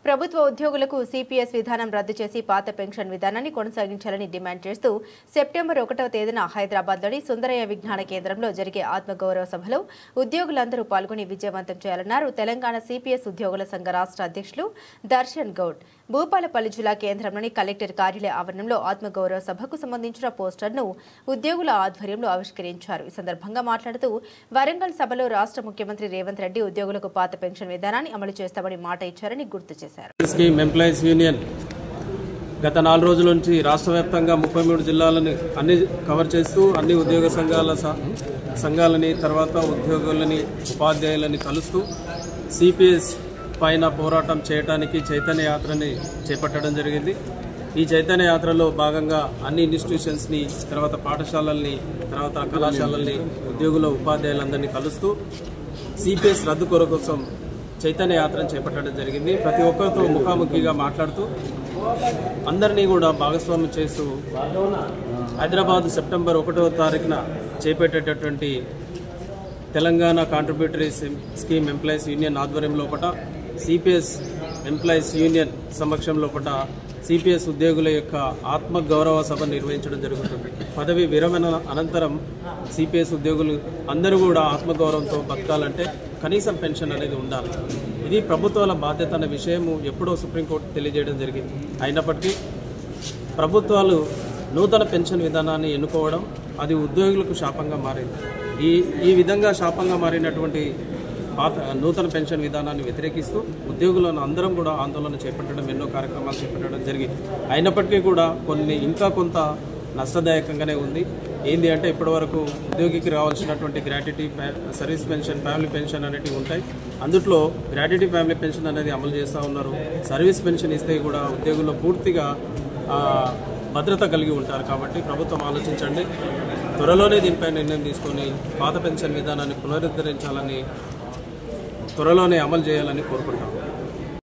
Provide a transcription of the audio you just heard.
ప్రభుత్వ ఉద్యోగులకు సిపిఎస్ విధానం రద్దు చేసి పాత పెన్షన్ విధానాన్ని కొనసాగించాలని డిమాండ్ చేస్తూ సెప్టెంబర్ 1వ తేదీన హైదరాబాద్లోని సుందరయ్య విజ్ఞాన కేంద్రంలో జరిగే ఆత్మగౌరవ సభలో ఉద్యోగులందరూ పాల్గొని విజయవంతం చేయాలన్నారు తెలంగాణ సిపిఎస్ ఉద్యోగుల సంఘ రాష్ట్ర అధ్యక్షులు దర్శన్ గౌడ్. భూపాలపల్లి జిల్లా కేంద్రంలోని కలెక్టర్ కార్యాలయ ఆవరణంలో ఆత్మగౌరవ సభకు సంబంధించిన పోస్టర్ను ఉద్యోగుల ఆధ్వర్యంలో ఆవిష్కరించారు. ఈ సందర్భంగా మాట్లాడుతూ వరంగల్ సభలో రాష్ట్ర ముఖ్యమంత్రి రేవంత్ రెడ్డి ఉద్యోగులకు పాత పెన్షన్ విధానాన్ని అమలు చేస్తామని మాట ఇచ్చారని గుర్తు చేశారు. స్కీమ్ ఎంప్లాయీస్ యూనియన్ గత 4 రోజుల నుంచి రాష్ట్ర వ్యాప్తంగా 33 జిల్లాలను అన్ని కవర్ చేస్తూ అన్ని ఉద్యోగ సంఘాలని తర్వాత ఉద్యోగులని ఉపాధ్యాయులని కలుస్తూ సిపిఎస్ పైన పోరాటం చేయడానికి చైతన్య యాత్రని చేపట్టడం జరిగింది. ఈ చైతన్య యాత్రలో భాగంగా అన్ని ఇన్స్టిట్యూషన్స్ని తర్వాత పాఠశాలల్ని తర్వాత కళాశాలల్ని ఉద్యోగుల ఉపాధ్యాయులందరినీ కలుస్తూ సిపిఎస్ రద్దు కోసం చైతన్య యాత్రను చేపట్టడం జరిగింది. ప్రతి ఒక్కరితో ముఖాముఖిగా మాట్లాడుతూ అందరినీ కూడా భాగస్వామ్యం చేస్తూ హైదరాబాద్ సెప్టెంబర్ 1వ తారీఖున చేపట్టేటటువంటి Telangana contributory scheme employees union ఆధ్వర్యంలో ఒకట సిపిఎస్ ఎంప్లాయీస్ యూనియన్ సమక్షంలో ఒకట సిపిఎస్ ఉద్యోగుల యొక్క ఆత్మగౌరవ సభ నిర్వహించడం జరుగుతుంది. పదవి విరమణ అనంతరం సిపిఎస్ ఉద్యోగులు అందరూ కూడా ఆత్మగౌరవంతో బతకాలంటే కనీసం పెన్షన్ అనేది ఉండాలి. ఇది ప్రభుత్వాల బాధ్యత అనే విషయం ఎప్పుడో సుప్రీంకోర్టు తెలియజేయడం జరిగింది. అయినప్పటికీ ప్రభుత్వాలు నూతన పెన్షన్ విధానాన్ని ఎన్నుకోవడం అది ఉద్యోగులకు శాపంగా మారింది. ఈ విధంగా శాపంగా మారినటువంటి నూతన పెన్షన్ విధానాన్ని వ్యతిరేకిస్తూ ఉద్యోగులను అందరం కూడా ఆందోళన చేపట్టడం ఎన్నో కార్యక్రమాలు చేపట్టడం జరిగింది. అయినప్పటికీ కూడా ఇంకా కొంత నష్టదాయకంగానే ఉంది. ఏంటి అంటే ఇప్పటివరకు ఉద్యోగికి రావాల్సినటువంటి gratuity, service pension, family pension అనేటివి ఉంటాయి. అందుట్లో గ్రాట్యుటీ, ఫ్యామిలీ పెన్షన్ అనేది అమలు చేస్తూ ఉన్నారు. సర్వీస్ పెన్షన్ ఇస్తే కూడా ఉద్యోగుల్లో పూర్తిగా భద్రత కలిగి ఉంటారు. కాబట్టి ప్రభుత్వం ఆలోచించండి, త్వరలోనే దీనిపై నిర్ణయం తీసుకొని పాత పెన్షన్ విధానాన్ని పునరుద్ధరించాలని, త్వరలోనే అమలు చేయాలని కోరుకుంటాము.